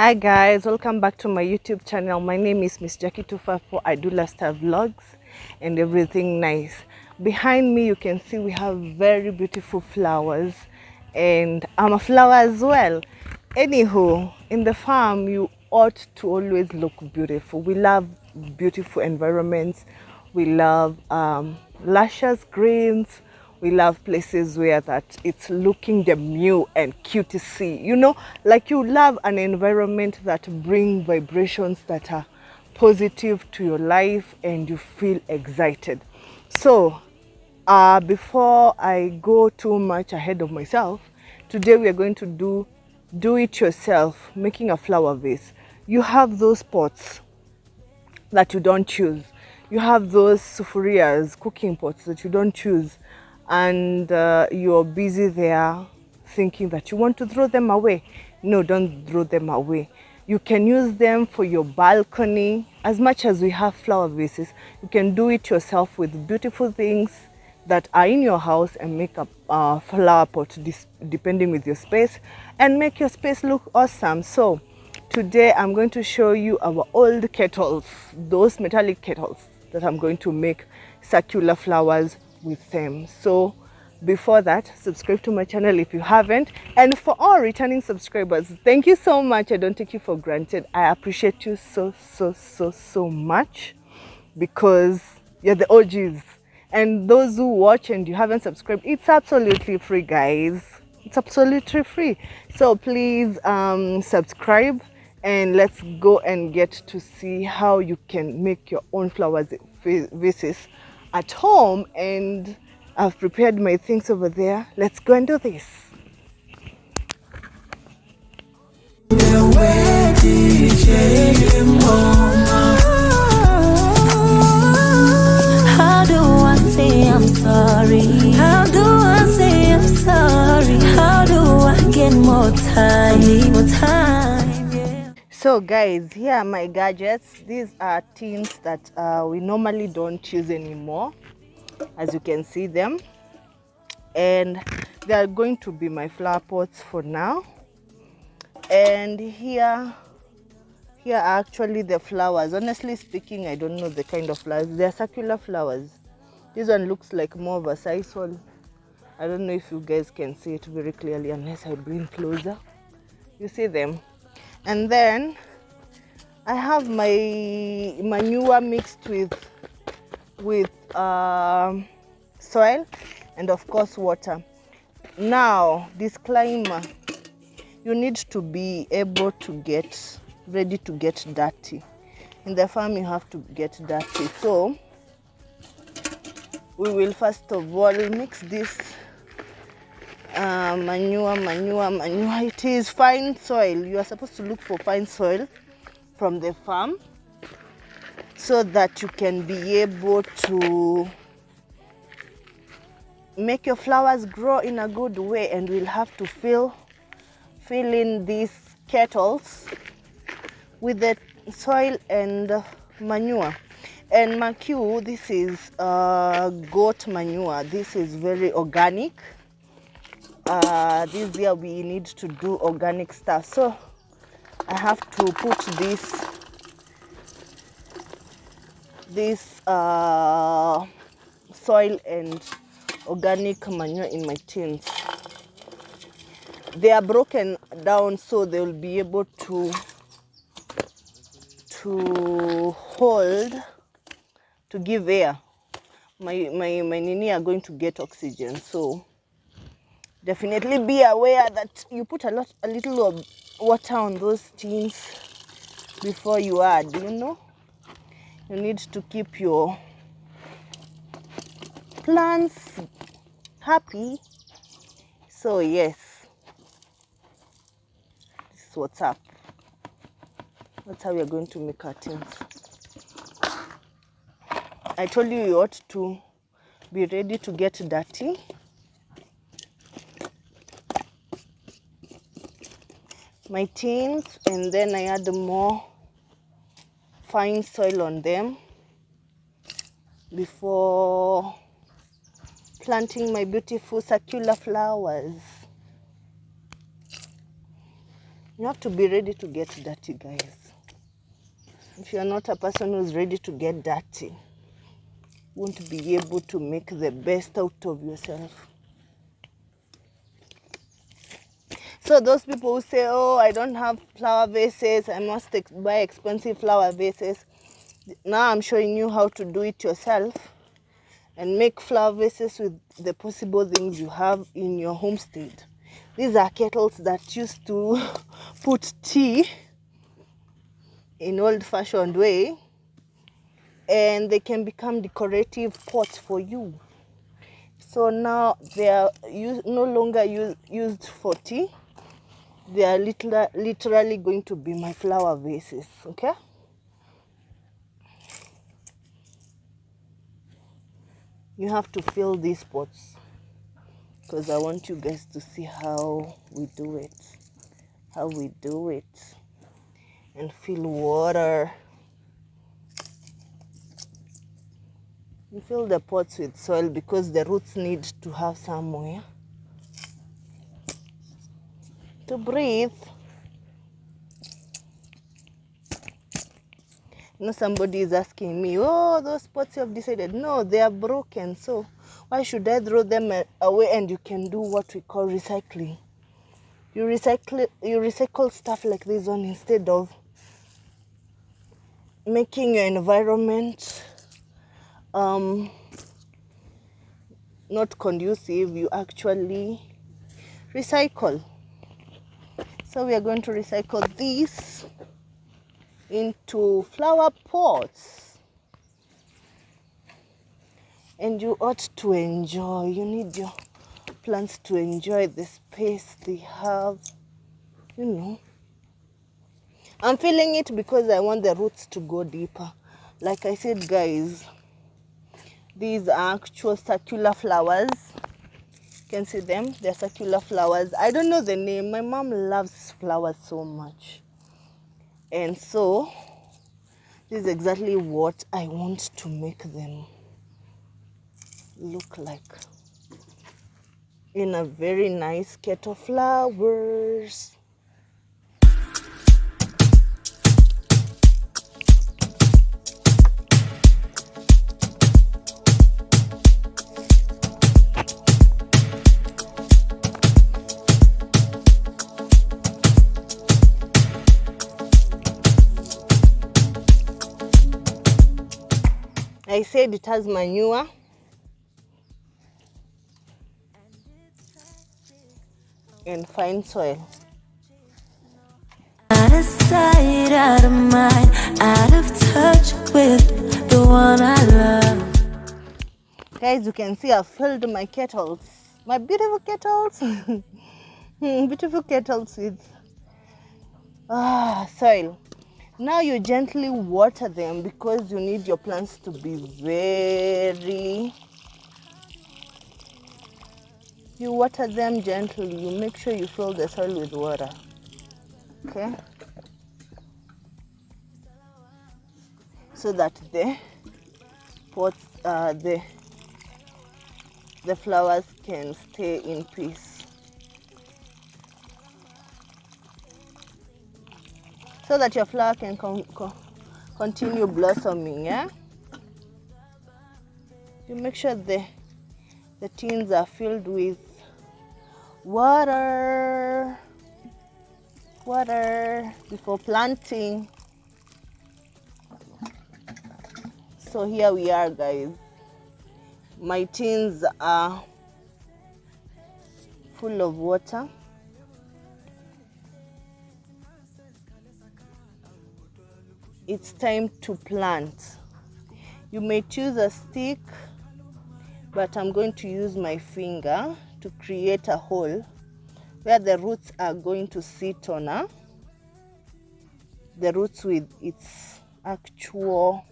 Hi guys, welcome back to my YouTube channel. My name is Miss Jackie 254. I do lifestyle vlogs and everything nice. Behind me you can see we have very beautiful flowers, and I'm a flower as well. Anywho, in the farm you ought to always look beautiful. We love beautiful environments. We love luscious greens. We love places where that it's looking demure and cute to see. You know, like you love an environment that bring vibrations that are positive to your life and you feel excited. So before I go too much ahead of myself, today we are going to do it yourself, making a flower vase. You have those pots that you don't choose. You have those sufurias, cooking pots that you don't choose, and you're busy there thinking that you want to throw them away. No, don't throw them away. You can use them for your balcony. As much as we have flower vases, you can do it yourself with beautiful things that are in your house and make a flower pot depending with your space and make your space look awesome. So today I'm going to show you our old kettles, those metallic kettles that I'm going to make circular flowers with them. So before that, subscribe to my channel if you haven't, and for all returning subscribers, thank you so much. I don't take you for granted. I appreciate you so much, because you're the OGs. And those who watch and you haven't subscribed, it's absolutely free, guys. It's absolutely free. So please subscribe, and let's go and get to see how you can make your own flowers vases at home. And I've prepared my things over there. Let's go and do this. How do I say I'm sorry? How do I say I'm sorry? How do I get more time? More time, yeah. So guys, here are my gadgets. These are tins that we normally don't use anymore, as you can see them, and they are going to be my flower pots for now. And here are actually the flowers. Honestly speaking, I don't know the kind of flowers. They're circular flowers. This one looks like more of a sisal. I don't know if you guys can see it very clearly unless I bring closer. You see them? And then I have my manure mixed with soil and of course water. Now, disclaimer, you need to be able to get ready to get dirty. In the farm you have to get dirty. So we will first of all mix this manure. It is fine soil. You are supposed to look for fine soil from the farm so that you can be able to make your flowers grow in a good way. And we'll have to fill in these kettles with the soil and manure. And 𝐓𝐄, this is goat manure. This is very organic. This year we need to do organic stuff, so I have to put this soil and organic manure in my tins. They are broken down so they will be able to hold, to give air. My nini are going to get oxygen, so definitely be aware that you put a little of water on those tins before you add. You know, you need to keep your plants happy. So yes, this is what's up. That's how we are going to make our tins. I told you you ought to be ready to get dirty. My tins, and then I add more fine soil on them before planting my beautiful circular flowers. You have to be ready to get dirty, guys. If you're not a person who's ready to get dirty, you won't be able to make the best out of yourself. So those people who say, oh, I don't have flower vases, I must buy expensive flower vases. Now I'm showing you how to do it yourself and make flower vases with the possible things you have in your homestead. These are kettles that used to put tea in old-fashioned way, and they can become decorative pots for you. So now they are no longer used for tea. They are literally going to be my flower vases, okay? You have to fill these pots because I want you guys to see how we do it. And fill water. You fill the pots with soil because the roots need to have somewhere to breathe. You know, somebody is asking me, oh, those pots you have decided. No, they are broken, so why should I throw them away? And you can do what we call recycling. You recycle stuff like this one instead of making your environment not conducive. You actually recycle. So we are going to recycle these into flower pots, and you ought to enjoy. You need your plants to enjoy the space they have, you know. I'm filling it because I want the roots to go deeper. Like I said, guys, these are actual circular flowers. You can see them. They're circular flowers. I don't know the name. My mom loves flowers so much. And so, this is exactly what I want to make them look like. In a very nice ket of flowers. I said it has manure. And fine soil. Out of sight, out of mind, out of touch with the one I love. Guys, you can see I've filled my kettles. My beautiful kettles. Beautiful kettles with soil. Now you gently water them because you need your plants to be very... You water them gently. You make sure you fill the soil with water. Okay? So that the pots, the flowers can stay in peace. So that your flower can continue blossoming, yeah? You make sure the tins are filled with water before planting. So here we are, guys. My tins are full of water. It's time to plant. You may choose a stick, but I'm going to use my finger to create a hole where the roots are going to sit on. The roots with its actual...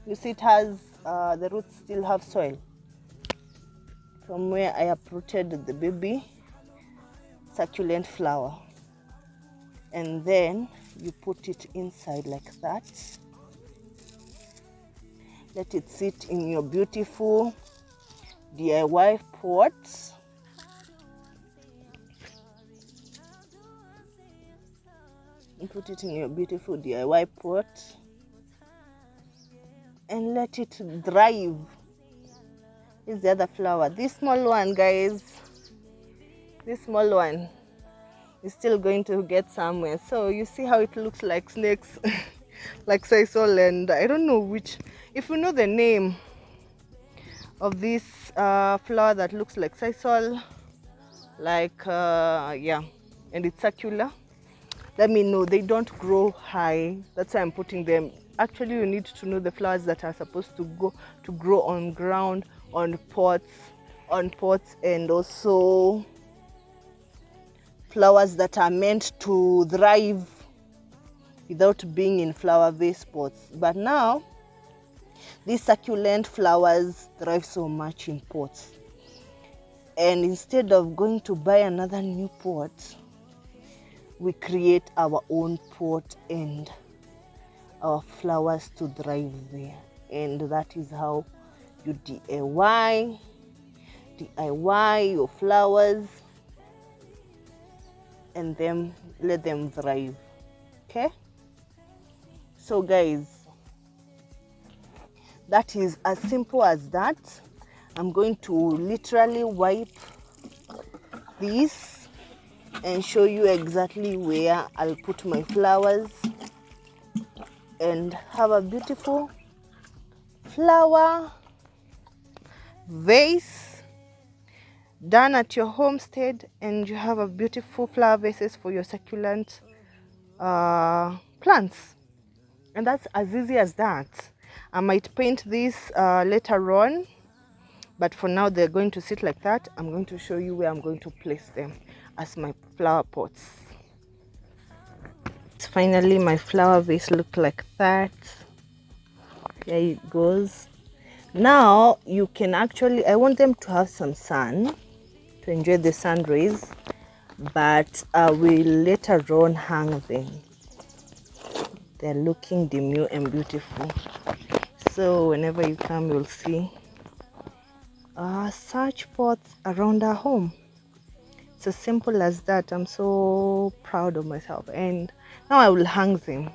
You see, it has, the roots still have soil from where I uprooted the baby succulent flower. And then you put it inside like that. Let it sit in your beautiful DIY pot. and put it in your beautiful DIY pot and let it thrive. This is the other flower. This small one, guys, this small one is still going to get somewhere. So you see how it looks like snakes, like sisal, and I don't know which, if you know the name of this flower that looks like sisal, like yeah, and it's circular, let me know. They don't grow high, that's why I'm putting them. Actually, you need to know the flowers that are supposed to grow on ground, on pots, and also flowers that are meant to thrive without being in flower vase pots. But now these succulent flowers thrive so much in pots, and instead of going to buy another new pot, we create our own pot and our flowers to thrive there. And that is how you DIY your flowers and then let them thrive. Okay, so guys, that is as simple as that. I'm going to literally wipe this and show you exactly where I'll put my flowers and have a beautiful flower vase done at your homestead, and you have a beautiful flower vases for your succulent plants. And that's as easy as that. I might paint this later on, but for now they're going to sit like that. I'm going to show you where I'm going to place them as my flower pots. Finally, my flower vase look like that. There it goes. Now you can actually, I want them to have some sun to enjoy the sun rays, but I will later on hang them. They're looking demure and beautiful, so whenever you come you'll see such pots around our home. It's as simple as that. I'm so proud of myself. And now I will hang them,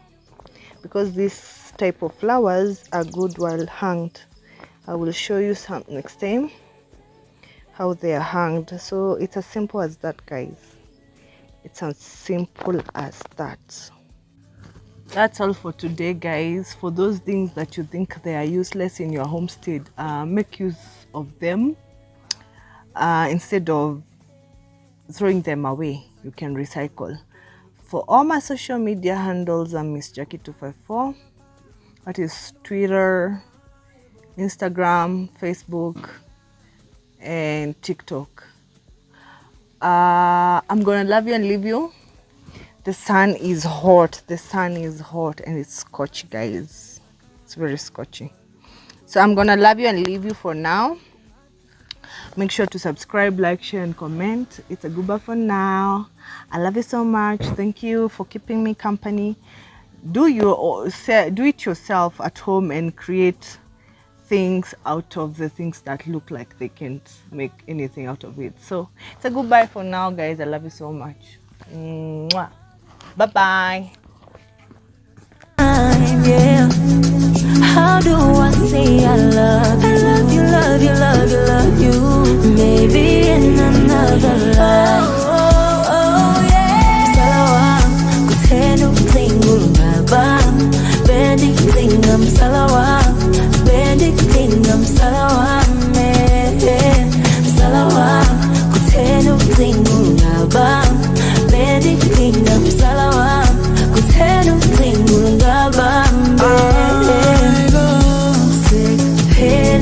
because this type of flowers are good while hanged. I will show you some next time how they are hanged. So it's as simple as that, guys. It's as simple as that. That's all for today, guys. For those things that you think they are useless in your homestead, make use of them. Instead of throwing them away, you can recycle. For all my social media handles, I'm Miss Jackie254. That is Twitter, Instagram, Facebook, and TikTok. I'm gonna love you and leave you. The sun is hot. The sun is hot and it's scorchy, guys. It's very scorchy. So I'm gonna love you and leave you for now. Make sure to subscribe, like, share, and comment. It's a goodbye for now. I love you so much. Thank you for keeping me company. Do it yourself at home and create things out of the things that look like they can't make anything out of it. So it's a goodbye for now, guys. I love you so much. Mwah. Bye bye. Yeah. How do I say I love you, love you, love you, love you? Maybe in another life. Oh yeah. Salawa, kutenu klingu ngaba, bendi klingam salawa, bendi klingam salawa, salawa, kutenu klingu ngaba, bendi klingam salawa, kutenu klingu ngaba. Hey,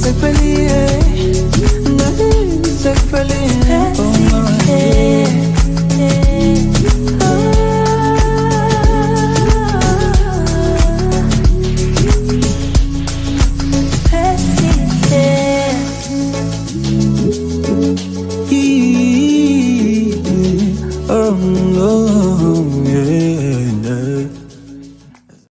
𝐓𝐇𝐈𝐒, 𝐓𝐇𝐈𝐒.